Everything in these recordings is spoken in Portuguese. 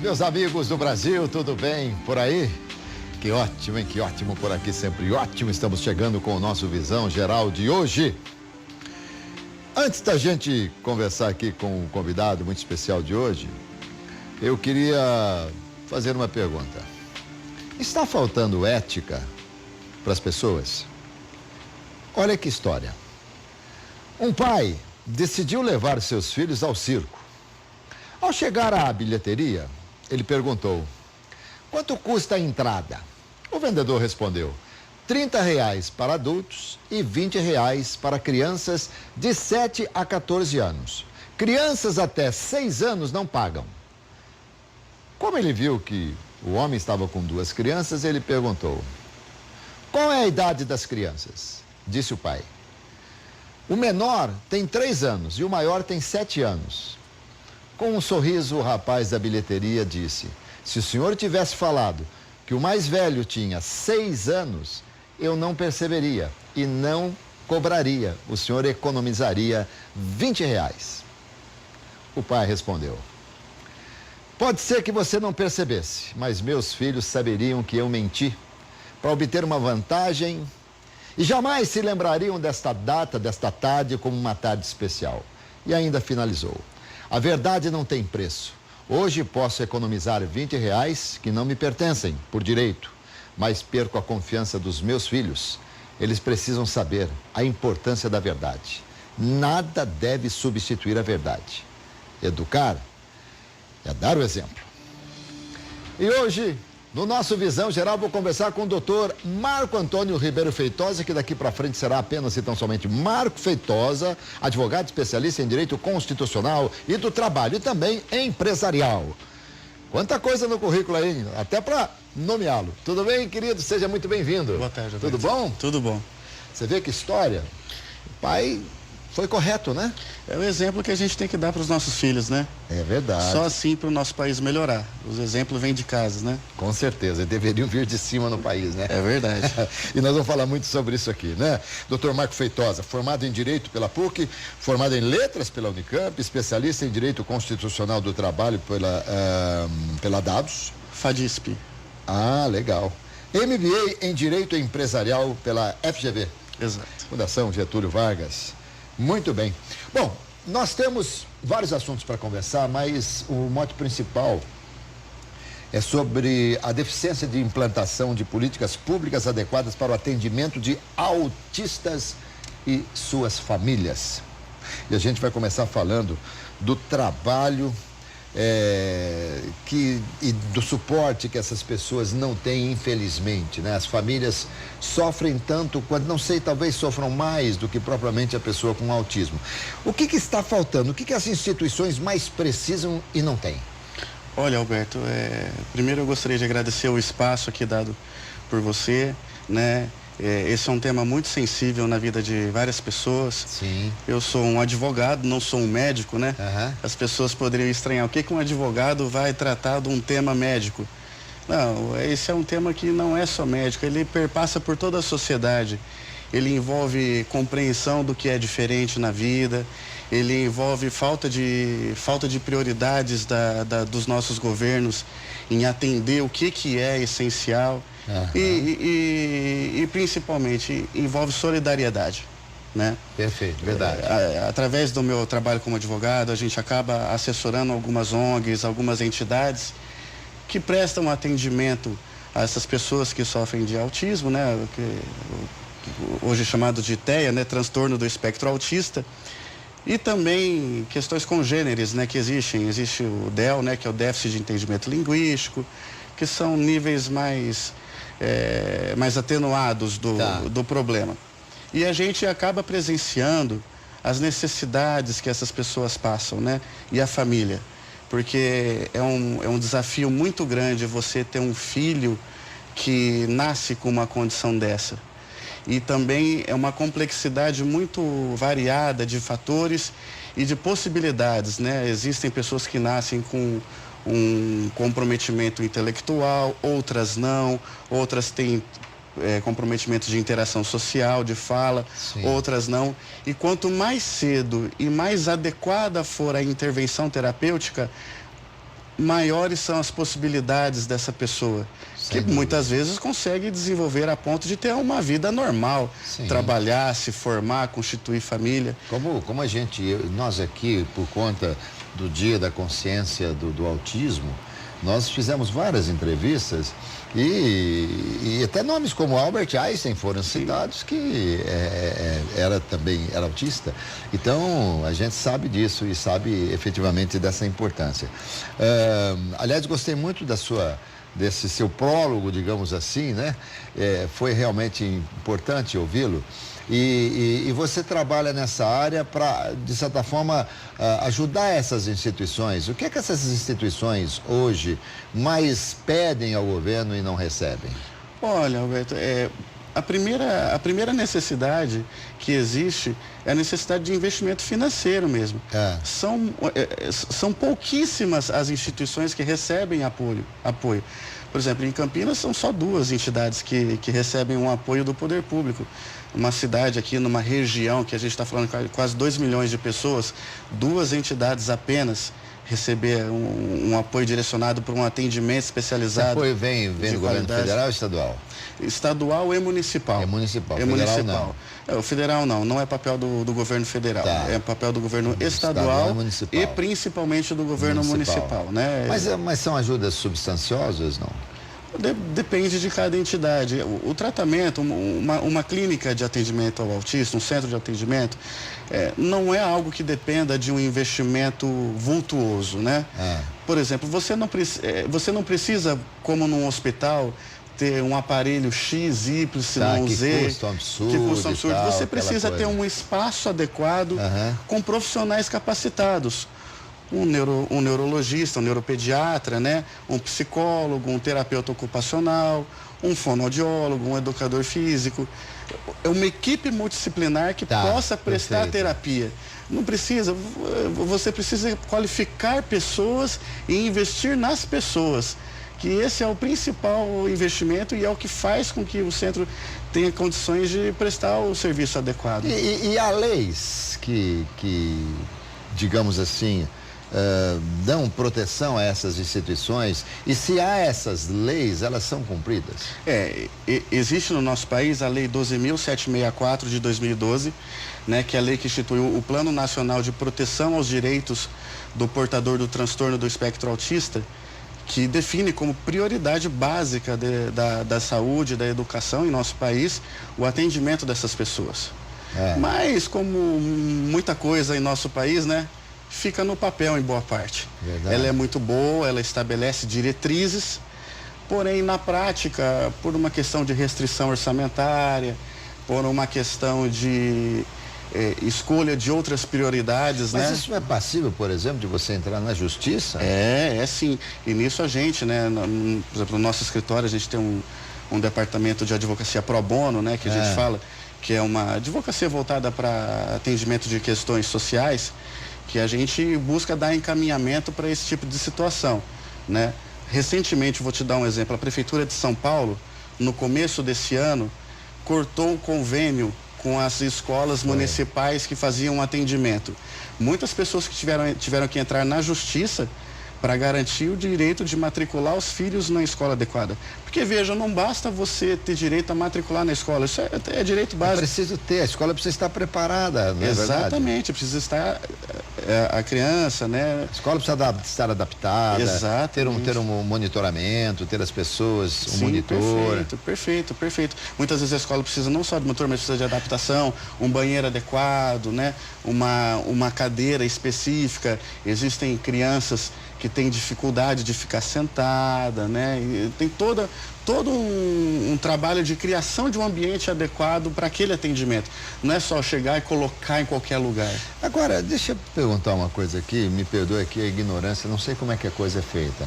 Meus amigos do Brasil, tudo bem por aí? Que ótimo, hein? Que ótimo por aqui, sempre ótimo. Estamos chegando com o nosso Visão Geral de hoje. Antes da gente conversar aqui com o convidado muito especial de hoje, eu queria fazer uma pergunta. Está faltando ética para as pessoas? Olha que história. Um pai decidiu levar seus filhos ao circo. Ao chegar à bilheteria, ele perguntou: quanto custa a entrada? O vendedor respondeu: R$30 para adultos e R$20 para crianças de 7 a 14 anos. Crianças até 6 anos não pagam. Como ele viu que o homem estava com 2 crianças, ele perguntou: qual é a idade das crianças? Disse o pai: o menor tem 3 anos e o maior tem 7 anos. Com um sorriso, o rapaz da bilheteria disse: se o senhor tivesse falado que o mais velho tinha 6 anos, eu não perceberia e não cobraria. O senhor economizaria R$20. O pai respondeu: pode ser que você não percebesse, mas meus filhos saberiam que eu menti para obter uma vantagem e jamais se lembrariam desta data, desta tarde, como uma tarde especial. E ainda finalizou: a verdade não tem preço. Hoje posso economizar R$20 que não me pertencem por direito, mas perco a confiança dos meus filhos. Eles precisam saber a importância da verdade. Nada deve substituir a verdade. Educar é dar o exemplo. E hoje, no nosso Visão Geral, vou conversar com o doutor Marco Antônio Ribeiro Feitosa, que daqui para frente será apenas e tão somente Marco Feitosa, advogado especialista em direito constitucional e do trabalho, e também empresarial. Quanta coisa no currículo aí, até para nomeá-lo. Tudo bem, querido? Seja muito bem-vindo. Boa tarde. Tudo bom? Tudo bom. Você vê que história? O pai foi correto, né? É o exemplo que a gente tem que dar para os nossos filhos, né? É verdade. Só assim para o nosso país melhorar. Os exemplos vêm de casa, né? Com certeza, e deveriam vir de cima no país, né? É verdade. E nós vamos falar muito sobre isso aqui, né? Doutor Marco Feitosa, formado em Direito pela PUC, formado em Letras pela Unicamp, especialista em Direito Constitucional do Trabalho pela DADOS. FADISP. Ah, legal. MBA em Direito Empresarial pela FGV. Exato. Fundação Getúlio Vargas. Muito bem. Bom, nós temos vários assuntos para conversar, mas o mote principal é sobre a deficiência de implantação de políticas públicas adequadas para o atendimento de autistas e suas famílias. E a gente vai começar falando do trabalho e do suporte que essas pessoas não têm, infelizmente, né? As famílias sofrem tanto quanto, não sei, talvez sofram mais do que propriamente a pessoa com autismo. O que está faltando? O que as instituições mais precisam e não têm? Olha, Alberto, primeiro eu gostaria de agradecer o espaço aqui dado por você, né? Esse é um tema muito sensível na vida de várias pessoas. Sim. Eu sou um advogado, não sou um médico, né? Uhum. As pessoas poderiam estranhar. O que um advogado vai tratar de um tema médico? Não, esse é um tema que não é só médico, ele perpassa por toda a sociedade. Ele envolve compreensão do que é diferente na vida, ele envolve falta de prioridades dos nossos governos em atender o que é essencial. Uhum. E principalmente envolve solidariedade, né? Perfeito, verdade. Através do meu trabalho como advogado, a gente acaba assessorando algumas ONGs, algumas entidades que prestam atendimento a essas pessoas que sofrem de autismo, né? Hoje é chamado de TEA, né? Transtorno do espectro autista. E também questões congêneres, né? Que existem. Existe o DEL, né? Que é o déficit de entendimento linguístico, que são níveis mais atenuados do problema. E a gente acaba presenciando as necessidades que essas pessoas passam, né? E a família. Porque é um desafio muito grande você ter um filho que nasce com uma condição dessa. E também é uma complexidade muito variada de fatores e de possibilidades, né? Existem pessoas que nascem com um comprometimento intelectual, outras não, outras têm comprometimento de interação social, de fala, sim, outras não. E quanto mais cedo e mais adequada for a intervenção terapêutica, maiores são as possibilidades dessa pessoa, que muitas vezes consegue desenvolver a ponto de ter uma vida normal, trabalhar, se formar, constituir família. Como a gente, nós aqui, por conta do Dia da Consciência do Autismo, nós fizemos várias entrevistas e até nomes como Albert Einstein foram citados, que era autista. Então, a gente sabe disso e sabe efetivamente dessa importância. Aliás, gostei muito desse seu prólogo, digamos assim, né? Foi realmente importante ouvi-lo. E você trabalha nessa área para, de certa forma, ajudar essas instituições. O que é que essas instituições hoje mais pedem ao governo e não recebem? Olha, Alberto, a primeira necessidade que existe é a necessidade de investimento financeiro mesmo. São pouquíssimas as instituições que recebem apoio. Por exemplo, em Campinas são só 2 entidades que recebem um apoio do poder público. Uma cidade aqui, numa região que a gente está falando quase 2 milhões de pessoas, 2 entidades apenas receber um apoio direcionado para um atendimento especializado. Esse apoio vem do governo federal ou estadual? Estadual e municipal. É municipal. Federal não. O federal não é papel do governo federal. É papel do governo estadual e principalmente do governo municipal, né? Mas são ajudas substanciosas, não? Depende de cada entidade. O tratamento, uma clínica de atendimento ao autista, um centro de atendimento, não é algo que dependa de um investimento vultuoso, né? Por exemplo, você não precisa, como num hospital, ter um aparelho X, Y, Z, que custa um absurdo. Você precisa ter um espaço adequado com profissionais capacitados. Um neurologista, um neuropediatra, né? Um psicólogo, um terapeuta ocupacional, um fonoaudiólogo, um educador físico. É uma equipe multidisciplinar que possa prestar terapia. Não precisa, você precisa qualificar pessoas e investir nas pessoas. Que esse é o principal investimento e é o que faz com que o centro tenha condições de prestar o serviço adequado. E há leis que digamos assim, dão proteção a essas instituições, e se há essas leis, elas são cumpridas? Existe no nosso país a Lei 12.764 de 2012, né, que é a lei que instituiu o Plano Nacional de Proteção aos Direitos do Portador do Transtorno do Espectro Autista, que define como prioridade básica da saúde, da educação em nosso país, o atendimento dessas pessoas. Mas, como muita coisa em nosso país, né, fica no papel em boa parte. Verdade. Ela é muito boa, ela estabelece diretrizes, porém na prática, por uma questão de restrição orçamentária, por uma questão de escolha de outras prioridades, Mas né? isso não é passível, por exemplo, de você entrar na justiça? É sim. E nisso a gente, né, por exemplo, no nosso escritório a gente tem um departamento de advocacia pro bono, né, que a gente fala, que é uma advocacia voltada para atendimento de questões sociais, que a gente busca dar encaminhamento para esse tipo de situação, né? Recentemente, vou te dar um exemplo, a Prefeitura de São Paulo, no começo desse ano, cortou o convênio com as escolas municipais que faziam atendimento. Muitas pessoas que tiveram que entrar na justiça para garantir o direito de matricular os filhos na escola adequada. Porque, veja, não basta você ter direito a matricular na escola, isso é direito básico. É preciso ter, a escola precisa estar preparada, não é verdade? Exatamente, precisa estar a criança, né? A escola precisa estar adaptada, ter um monitoramento, ter as pessoas, um monitor. Perfeito. Muitas vezes a escola precisa não só de monitor, mas precisa de adaptação, um banheiro adequado, né? Uma cadeira específica. Existem crianças que têm dificuldade de ficar sentada, né? E tem todo um trabalho de criação de um ambiente adequado para aquele atendimento. Não é só chegar e colocar em qualquer lugar. Agora, deixa eu perguntar uma coisa aqui, me perdoe aqui a ignorância, não sei como é que a coisa é feita.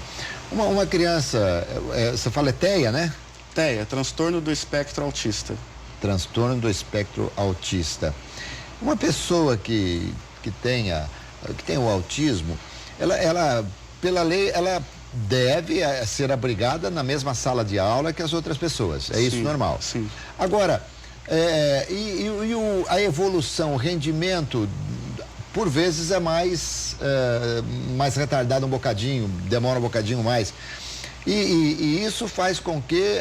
Uma criança, você fala TEA, né? TEA, transtorno do espectro autista. Transtorno do espectro autista. Uma pessoa que tem o autismo, ela pela lei, ela deve ser abrigada na mesma sala de aula que as outras pessoas. É isso normal? Sim. Agora, a evolução, o rendimento por vezes é mais retardada um bocadinho, demora um bocadinho mais. E isso faz com que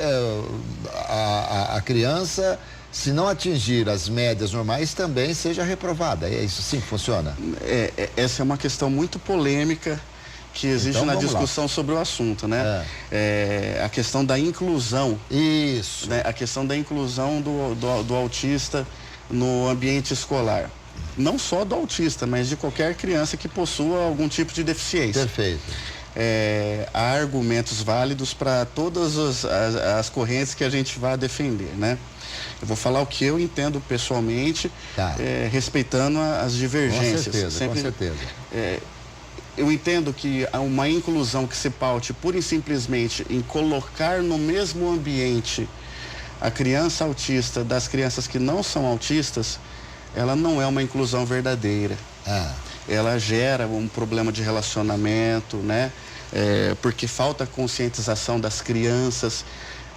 a criança, se não atingir as médias normais, também seja reprovada. É isso sim que funciona? Essa é uma questão muito polêmica que existe na discussão sobre o assunto, né? A questão da inclusão. Isso. Né? A questão da inclusão do autista no ambiente escolar. Não só do autista, mas de qualquer criança que possua algum tipo de deficiência. Perfeito. Há argumentos válidos para todas as correntes que a gente vai defender, né? Eu vou falar o que eu entendo pessoalmente, respeitando as divergências. Com certeza. Eu entendo que uma inclusão que se paute pura e simplesmente em colocar no mesmo ambiente a criança autista das crianças que não são autistas, ela não é uma inclusão verdadeira. Ela gera um problema de relacionamento, né? Porque falta conscientização das crianças,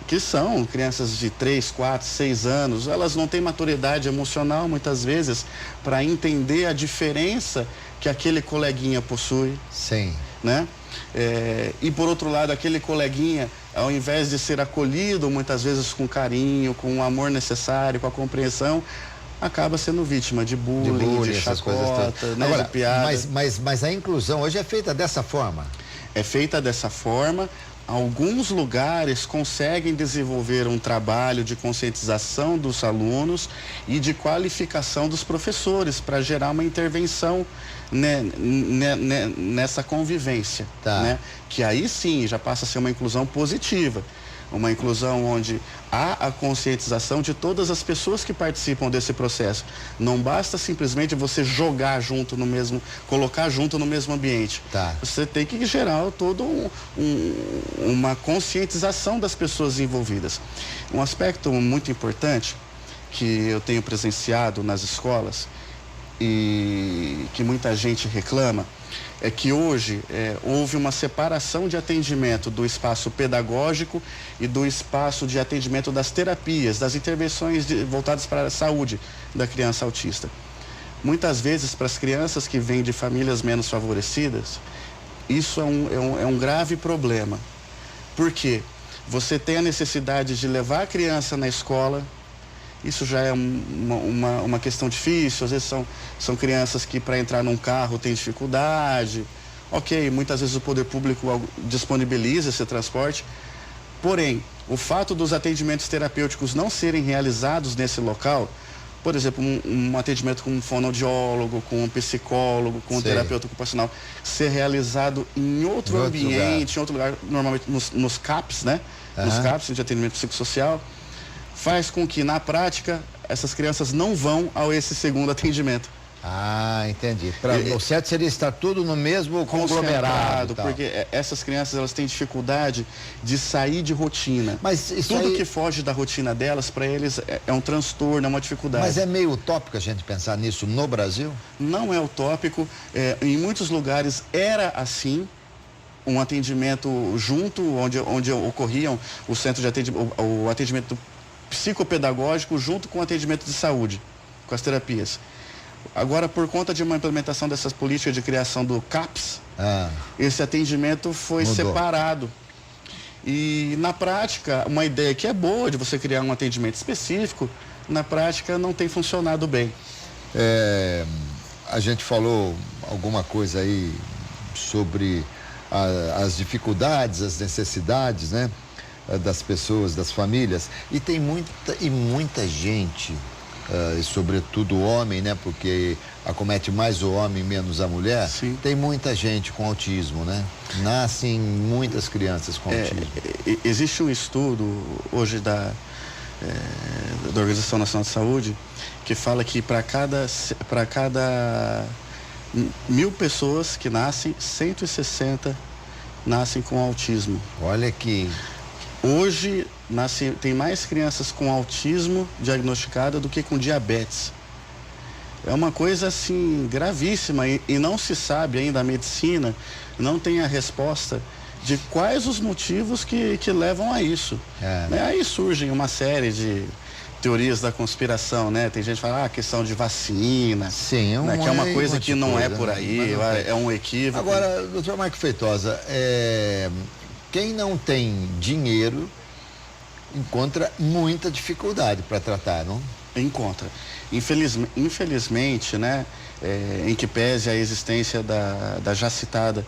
que são crianças de 3, 4, 6 anos, elas não têm maturidade emocional muitas vezes para entender a diferença que aquele coleguinha possui. Sim. Né? E por outro lado, aquele coleguinha, ao invés de ser acolhido muitas vezes com carinho, com o amor necessário, com a compreensão, acaba sendo vítima de bullying, de chacota, né? Agora, de piada. Mas a inclusão hoje é feita dessa forma? É feita dessa forma. Alguns lugares conseguem desenvolver um trabalho de conscientização dos alunos e de qualificação dos professores para gerar uma intervenção nessa convivência, né? Que aí sim já passa a ser uma inclusão positiva. Uma inclusão onde há a conscientização de todas as pessoas que participam desse processo. Não basta simplesmente você jogar junto no mesmo, colocar junto no mesmo ambiente. Você tem que gerar toda uma conscientização das pessoas envolvidas. Um aspecto muito importante que eu tenho presenciado nas escolas e que muita gente reclama é que hoje houve uma separação de atendimento do espaço pedagógico e do espaço de atendimento das terapias, das intervenções voltadas para a saúde da criança autista. Muitas vezes, para as crianças que vêm de famílias menos favorecidas, isso é um grave problema. Por quê? Você tem a necessidade de levar a criança na escola. Isso já é uma questão difícil, às vezes são crianças que para entrar num carro têm dificuldade. Ok, muitas vezes o poder público disponibiliza esse transporte, porém, o fato dos atendimentos terapêuticos não serem realizados nesse local, por exemplo, um atendimento com um fonoaudiólogo, com um psicólogo, com um terapeuta ocupacional, ser realizado em outro ambiente, em outro lugar, normalmente nos CAPs, né? Nos CAPs de atendimento psicossocial, faz com que, na prática, essas crianças não vão a esse segundo atendimento. Entendi. O certo seria estar tudo no mesmo conglomerado. Porque essas crianças, elas têm dificuldade de sair de rotina. Mas tudo que foge da rotina delas, para eles, é um transtorno, é uma dificuldade. Mas é meio utópico a gente pensar nisso no Brasil? Não é utópico. Em muitos lugares era assim. Um atendimento junto, onde ocorriam o centro de atendimento, o atendimento psicopedagógico junto com o atendimento de saúde, com as terapias. Agora, por conta de uma implementação dessas políticas de criação do CAPS, esse atendimento foi separado. E, na prática, uma ideia que é boa de você criar um atendimento específico, na prática não tem funcionado bem. A gente falou alguma coisa aí sobre as dificuldades, as necessidades, né? Das pessoas, das famílias, e tem muita gente, sobretudo o homem, né? Porque acomete mais o homem, menos a mulher. Sim. Tem muita gente com autismo, né? Nascem muitas crianças com autismo. Existe um estudo hoje da Organização Nacional de Saúde que fala que para cada 1000 pessoas que nascem, 160 nascem com autismo. Olha que... Hoje tem mais crianças com autismo diagnosticada do que com diabetes. É uma coisa assim gravíssima e não se sabe ainda, a medicina não tem a resposta de quais os motivos que levam a isso. Aí surgem uma série teorias da conspiração, né? Tem gente que fala, questão de vacina. Sim, né? Que é uma coisa que não é por aí, é um equívoco. Agora, doutor Marco Feitosa, quem não tem dinheiro encontra muita dificuldade para tratar, não? Encontra. Infelizmente, né? Em que pese a existência da já citada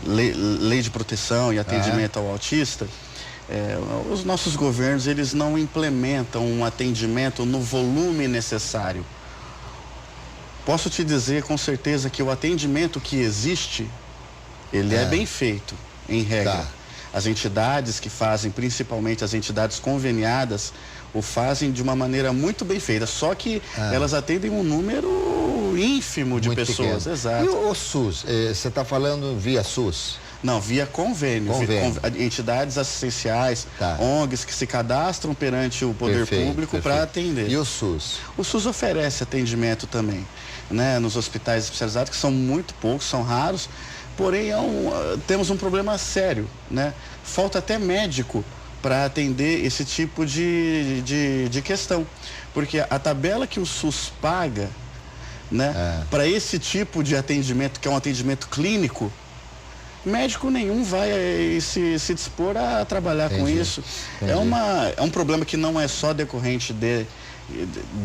lei de proteção e atendimento ao autista, os nossos governos, eles não implementam um atendimento no volume necessário. Posso te dizer com certeza que o atendimento que existe, ele é bem feito, em regra. Tá. As entidades que fazem, principalmente as entidades conveniadas, o fazem de uma maneira muito bem feita, só que elas atendem um número ínfimo de muito pessoas. pequeno. Exato. E o SUS, você está falando via SUS? Não, via convênio. Entidades assistenciais, ONGs que se cadastram perante o poder público para atender. E o SUS? O SUS oferece atendimento também, né, nos hospitais especializados, que são muito poucos, são raros, porém temos um problema sério, né? Falta até médico para atender esse tipo de questão, porque a tabela que o SUS paga, né, para esse tipo de atendimento, que é um atendimento clínico, médico nenhum vai se dispor a trabalhar com isso. É um problema que não é só decorrente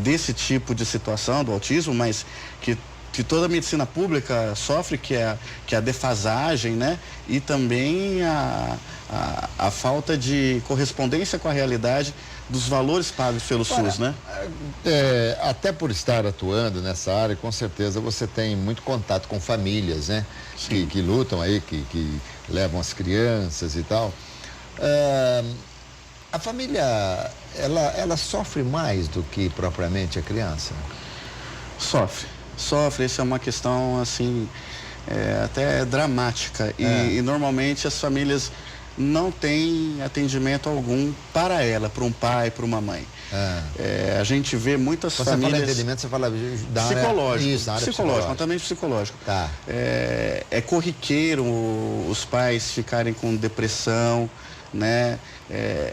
desse tipo de situação, do autismo, mas que toda a medicina pública sofre, que é a defasagem, né? E também a falta de correspondência com a realidade dos valores pagos pelo SUS, né? Até por estar atuando nessa área, com certeza você tem muito contato com famílias, né? Que lutam aí, que levam as crianças e tal. A família, ela sofre mais do que propriamente a criança? Sofre, essa é uma questão, assim, até dramática. E normalmente as famílias não têm atendimento algum para ela, para um pai, para uma mãe. A gente vê muitas famílias... Você fala atendimento, você fala da área... Psicológico. Isso, da área psicológico, mas também psicológico. Tá. É corriqueiro os pais ficarem com depressão, né?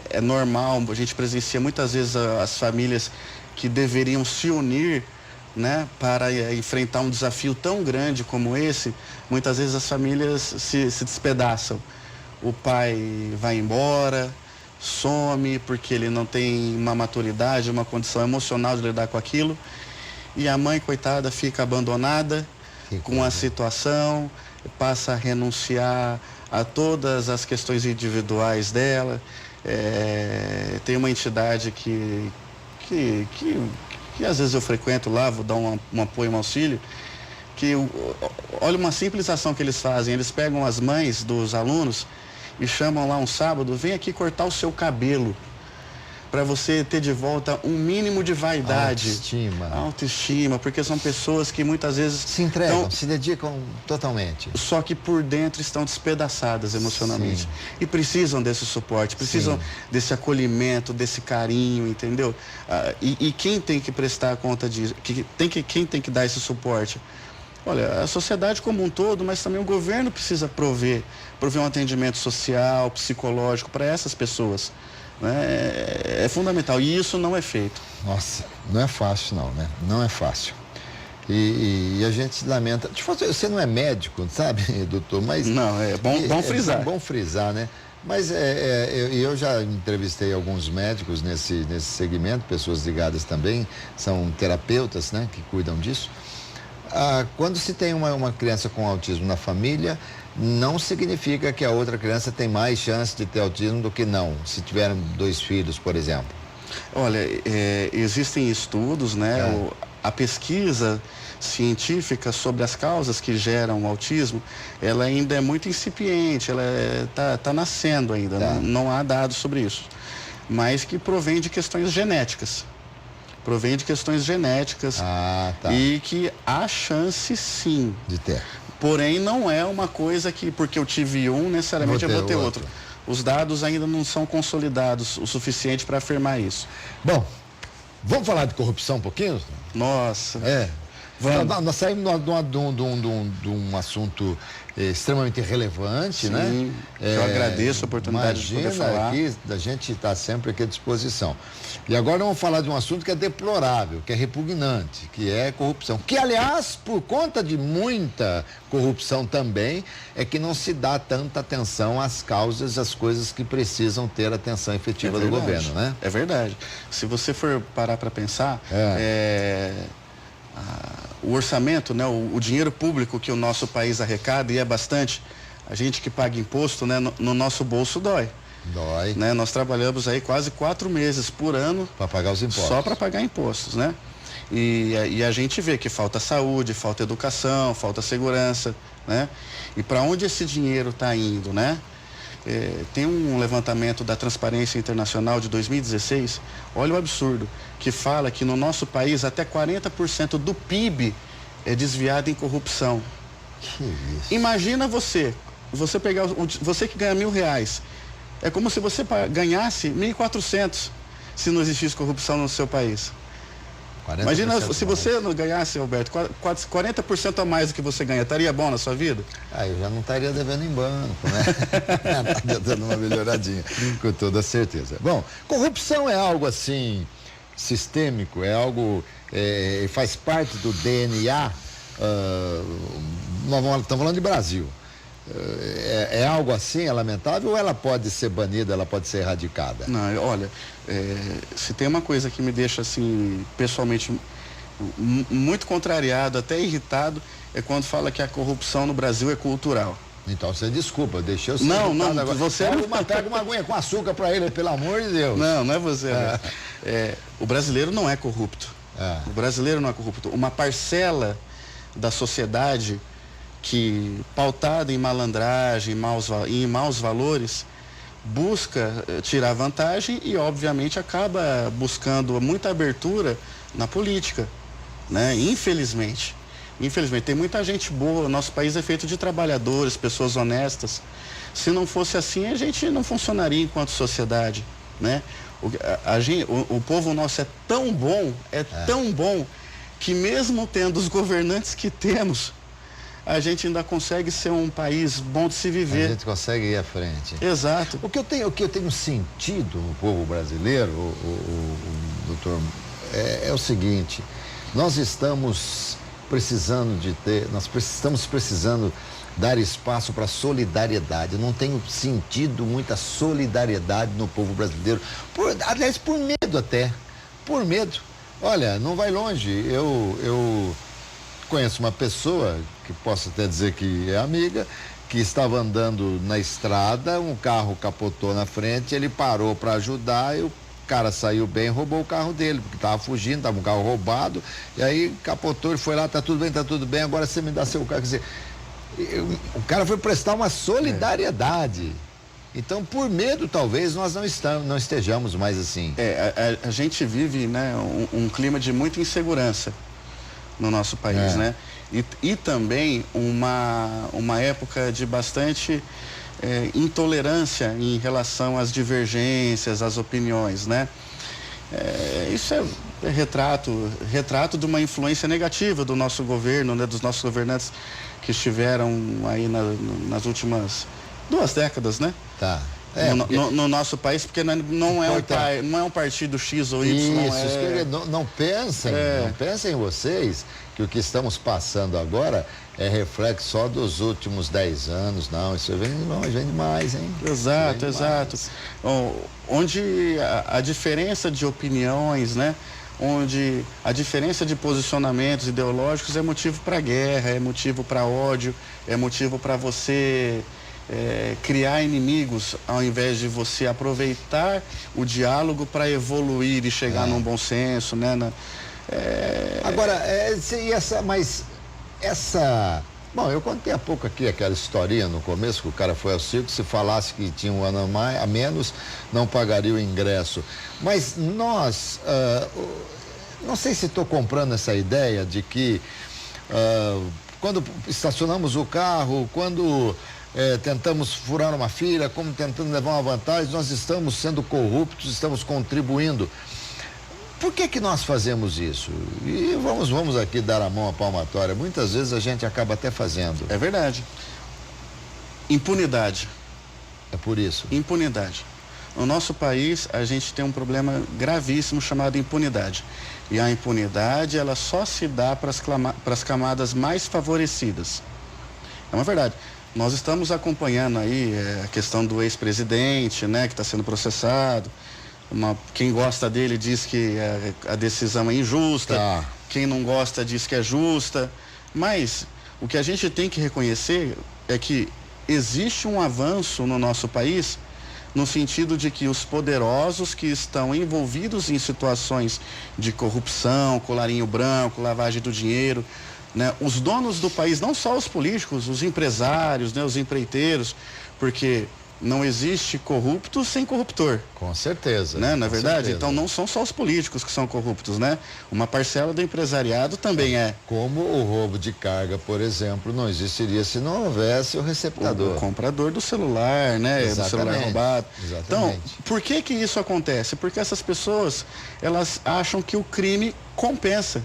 É normal, a gente presencia muitas vezes as famílias que deveriam se unir, né, para enfrentar um desafio tão grande como esse. Muitas vezes as famílias se despedaçam. O pai vai embora, some porque ele não tem uma maturidade, uma condição emocional de lidar com aquilo, e a mãe, coitada, fica abandonada com a situação, passa a renunciar a todas as questões individuais dela. Tem uma entidade que às vezes eu frequento lá, vou dar um apoio, um auxílio, que olha uma simples ação que eles fazem. Eles pegam as mães dos alunos e chamam lá um sábado: vem aqui cortar o seu cabelo, para você ter de volta um mínimo de vaidade. Autoestima, porque são pessoas que muitas vezes se entregam, se dedicam totalmente. Só que por dentro estão despedaçadas emocionalmente. Sim. E precisam desse suporte, precisam desse acolhimento, desse carinho, entendeu? E quem tem que prestar conta disso? Quem tem que dar esse suporte? Olha, a sociedade como um todo, mas também o governo precisa prover um atendimento social, psicológico para essas pessoas. É fundamental, e isso não é feito. Nossa, não é fácil não, né? Não é fácil. E a gente se lamenta. Você não é médico, sabe, doutor? Mas não, é bom frisar. É bom frisar, né? Mas eu já entrevistei alguns médicos nesse segmento, pessoas ligadas também, são terapeutas, né, que cuidam disso. Quando se tem uma criança com autismo na família, não significa que a outra criança tem mais chance de ter autismo do que não, se tiveram 2 filhos, por exemplo. Olha, existem estudos, né? A pesquisa científica sobre as causas que geram o autismo, ela ainda é muito incipiente, ela tá nascendo ainda, não há dados sobre isso, mas que provém de questões genéticas. E que há chance sim de ter. Porém, não é uma coisa que, porque eu tive um, necessariamente eu vou ter outro. Os dados ainda não são consolidados o suficiente para afirmar isso. Bom, vamos falar de corrupção um pouquinho? Nossa. Vamos. Nós saímos de um assunto extremamente relevante, Sim, né? eu agradeço a oportunidade de poder falar. Aqui, a gente está sempre aqui à disposição. E agora vamos falar de um assunto que é deplorável, que é repugnante, que é corrupção. Que, aliás, por conta de muita corrupção também, é que não se dá tanta atenção às causas, às coisas que precisam ter atenção efetiva do governo, né? É verdade. Se você for parar para pensar, o orçamento, né, o dinheiro público que o nosso país arrecada, e é bastante, a gente que paga imposto, né, no nosso bolso dói. Dói. Né? Nós trabalhamos aí quase 4 meses por ano para pagar os impostos. Só para pagar impostos, né? E a gente vê que falta saúde, falta educação, falta segurança, né? E para onde esse dinheiro está indo, né? Tem um levantamento da Transparência Internacional de 2016, olha o absurdo, que fala que no nosso país até 40% do PIB é desviado em corrupção. Que isso? Imagina você pegar, você que ganha R$1.000, é como se você ganhasse 1.400 se não existisse corrupção no seu país. Imagina se você não ganhasse, Roberto, 40% a mais do que você ganha, estaria bom na sua vida? Eu já não estaria devendo em banco, né? Estaria dando uma melhoradinha, com toda certeza. Bom, corrupção é algo assim, sistêmico, é algo, faz parte do DNA, nós estamos falando de Brasil. É algo assim, é lamentável, ou ela pode ser banida, ela pode ser erradicada? Não, olha, se tem uma coisa que me deixa assim, pessoalmente, muito contrariado, até irritado, é quando fala que a corrupção no Brasil é cultural. Então você desculpa, deixa eu ser Não, agora. você pega uma aguinha com açúcar para ele, pelo amor de Deus. Não é você. O brasileiro não é corrupto. O brasileiro não é corrupto. Uma parcela da sociedade que, pautada em malandragem, em maus valores, busca tirar vantagem e, obviamente, acaba buscando muita abertura na política, né? Infelizmente, tem muita gente boa, nosso país é feito de trabalhadores, pessoas honestas. Se não fosse assim, a gente não funcionaria enquanto sociedade, né? O povo nosso é tão bom, tão bom, que mesmo tendo os governantes que temos, a gente ainda consegue ser um país bom de se viver. A gente consegue ir à frente. Exato. O que eu tenho sentido no povo brasileiro, doutor, é o seguinte: nós estamos precisando dar espaço para solidariedade. Eu não tenho sentido muita solidariedade no povo brasileiro, aliás, por medo até, por medo. Olha, não vai longe, eu conheço uma pessoa, que posso até dizer que é amiga, que estava andando na estrada, um carro capotou na frente, ele parou para ajudar e o cara saiu bem e roubou o carro dele, porque estava fugindo, estava um carro roubado, e aí capotou, ele foi lá, tá tudo bem, agora você me dá seu carro. Quer dizer, o cara foi prestar uma solidariedade. Então, por medo, talvez, nós não estejamos mais assim. A gente vive, né, um clima de muita insegurança no nosso país, né? E também uma época de bastante intolerância em relação às divergências, às opiniões, né? Isso é retrato de uma influência negativa do nosso governo, né, dos nossos governantes que estiveram aí nas últimas 2 décadas, né? Tá. No nosso país, porque não é um partido X ou Y. Não pensem vocês que o que estamos passando agora é reflexo só dos últimos 10 anos, não, isso vem de longe, vem demais, hein? Exato. Onde a diferença de opiniões, né? Onde a diferença de posicionamentos ideológicos é motivo para guerra, é motivo para ódio, é motivo para você criar inimigos, ao invés de você aproveitar o diálogo para evoluir e chegar num bom senso, né? Agora, bom, eu contei há pouco aqui aquela historinha no começo, que o cara foi ao circo, se falasse que tinha um ano a menos, não pagaria o ingresso. Mas nós, não sei se estou comprando essa ideia de que quando estacionamos o carro, quando tentamos furar uma fila, como tentando levar uma vantagem, nós estamos sendo corruptos, estamos contribuindo. Por que nós fazemos isso? E vamos aqui dar a mão à palmatória. Muitas vezes a gente acaba até fazendo. É verdade. Impunidade. É por isso. Impunidade. No nosso país, a gente tem um problema gravíssimo chamado impunidade. E a impunidade, ela só se dá para as camadas mais favorecidas. É uma verdade. Nós estamos acompanhando aí a questão do ex-presidente, né, que está sendo processado. Quem gosta dele diz que a decisão é injusta. Tá. Quem não gosta diz que é justa. Mas o que a gente tem que reconhecer é que existe um avanço no nosso país no sentido de que os poderosos que estão envolvidos em situações de corrupção, colarinho branco, lavagem do dinheiro, né? Os donos do país, não só os políticos, os empresários, né? Os empreiteiros, porque não existe corrupto sem corruptor. Com certeza. Né? Não é verdade? Certeza. Então não são só os políticos que são corruptos, né? Uma parcela do empresariado também é. Como o roubo de carga, por exemplo, não existiria se não houvesse o receptador. O comprador do celular, né? Exatamente. Do celular roubado. Exatamente. Então, por que isso acontece? Porque essas pessoas, elas acham que o crime compensa.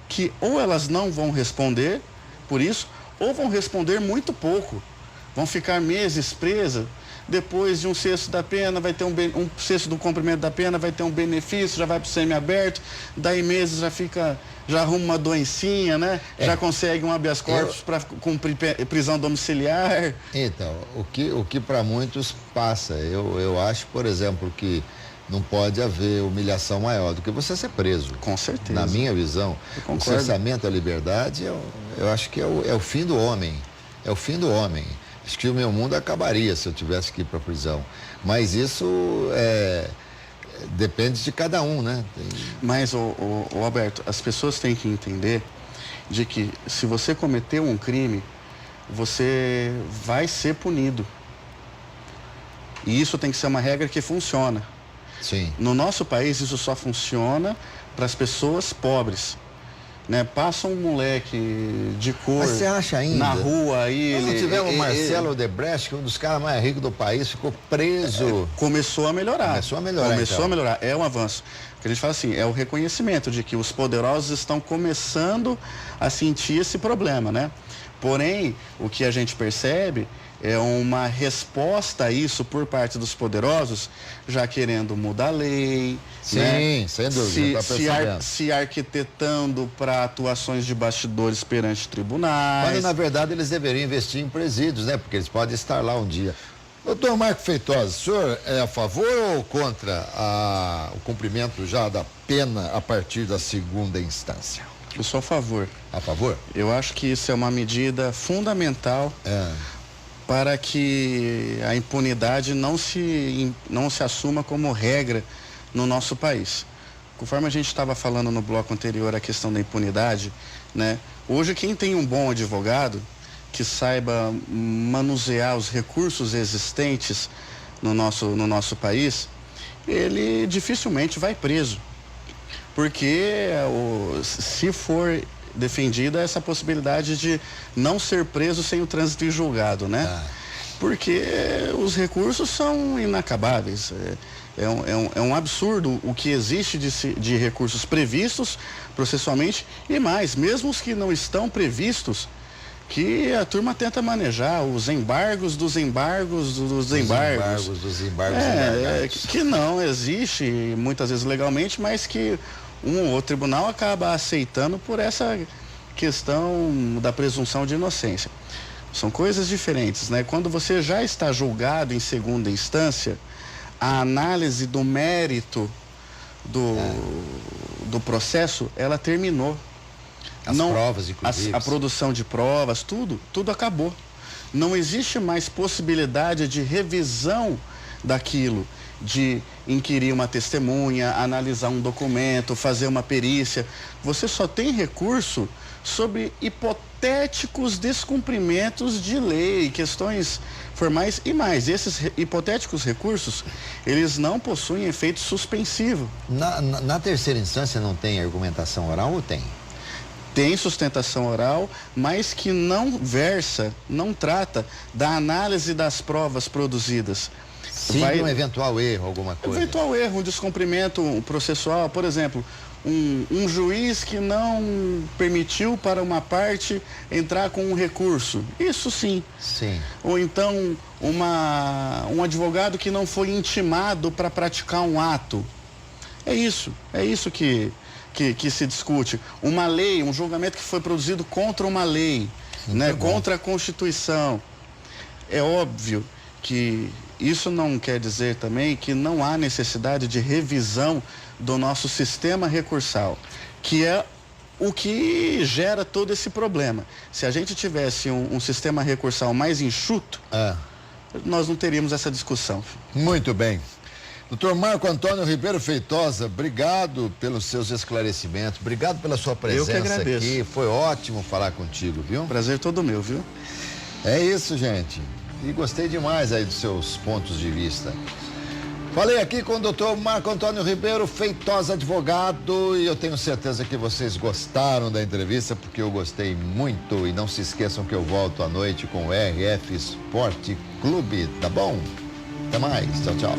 Que ou elas não vão responder por isso, ou vão responder muito pouco. Vão ficar meses presas. Depois de um sexto da pena, vai ter um sexto do cumprimento da pena, vai ter um benefício, já vai para o semi-aberto, daí meses já arruma uma doencinha, né? Já consegue um habeas corpus para cumprir prisão domiciliar. Então, o que para muitos passa, eu acho, por exemplo, que não pode haver humilhação maior do que você ser preso. Com certeza. Na minha visão, o cerceamento à liberdade, eu acho que é o fim do homem. É o fim do homem. Acho que o meu mundo acabaria se eu tivesse que ir para a prisão. Mas isso depende de cada um, né? Mas, o Alberto, as pessoas têm que entender de que se você cometeu um crime, você vai ser punido. E isso tem que ser uma regra que funciona. Sim. No nosso país, isso só funciona para as pessoas pobres. Né? Passa um moleque de cor. Mas você acha ainda? Na rua aí. Nós tivemos o Marcelo Odebrecht, que é um dos caras mais ricos do país, ficou preso. Começou a melhorar. Começou a melhorar. Começou a melhorar. É um avanço. O que a gente fala assim, é o reconhecimento de que os poderosos estão começando a sentir esse problema, né? Porém, o que a gente percebe é uma resposta a isso por parte dos poderosos, já querendo mudar a lei. Sim, né? sem dúvida. Se arquitetando para atuações de bastidores perante tribunais. Quando, na verdade, eles deveriam investir em presídios, né? Porque eles podem estar lá um dia. Doutor Marco Feitosa, o senhor é a favor ou contra o cumprimento já da pena a partir da segunda instância? Eu sou a favor. A favor? Eu acho que isso é uma medida fundamental para que a impunidade não se assuma como regra no nosso país. Conforme a gente estava falando no bloco anterior a questão da impunidade, né? Hoje quem tem um bom advogado que saiba manusear os recursos existentes no nosso país, ele dificilmente vai preso. Porque se for defendida essa possibilidade de não ser preso sem o trânsito em julgado, né? Porque os recursos são inacabáveis. É um absurdo o que existe de recursos previstos processualmente e mais, mesmo os que não estão previstos, que a turma tenta manejar os embargos dos embargos dos embargos. Que não existe muitas vezes legalmente, mas que um ou outro tribunal acaba aceitando por essa questão da presunção de inocência. São coisas diferentes, né? Quando você já está julgado em segunda instância, a análise do mérito do processo, ela terminou. Provas, inclusive. A produção de provas, tudo acabou. Não existe mais possibilidade de revisão daquilo, de inquirir uma testemunha, analisar um documento, fazer uma perícia. Você só tem recurso sobre hipotéticos descumprimentos de lei, questões formais e mais. Esses hipotéticos recursos, eles não possuem efeito suspensivo. Na terceira instância não tem argumentação oral ou tem? Tem sustentação oral, mas que não trata da análise das provas produzidas. Sim, um eventual erro, alguma coisa. Eventual erro, um descumprimento processual, por exemplo, um juiz que não permitiu para uma parte entrar com um recurso. Isso sim. Sim. Ou então um advogado que não foi intimado para praticar um ato. É isso que se discute. Uma lei, um julgamento que foi produzido contra uma lei, né, contra a Constituição. É óbvio que isso não quer dizer também que não há necessidade de revisão do nosso sistema recursal, que é o que gera todo esse problema. Se a gente tivesse um sistema recursal mais enxuto, nós não teríamos essa discussão. Muito bem. Doutor Marco Antônio Ribeiro Feitosa, obrigado pelos seus esclarecimentos, obrigado pela sua presença. Eu que agradeço. Aqui. Foi ótimo falar contigo, viu? Prazer todo meu, viu? É isso, gente. E gostei demais aí dos seus pontos de vista. Falei aqui com o doutor Marco Antônio Ribeiro Feitosa, advogado, e eu tenho certeza que vocês gostaram da entrevista, porque eu gostei muito. E não se esqueçam que eu volto à noite com o RF Esporte Clube, tá bom? Até mais, tchau, tchau.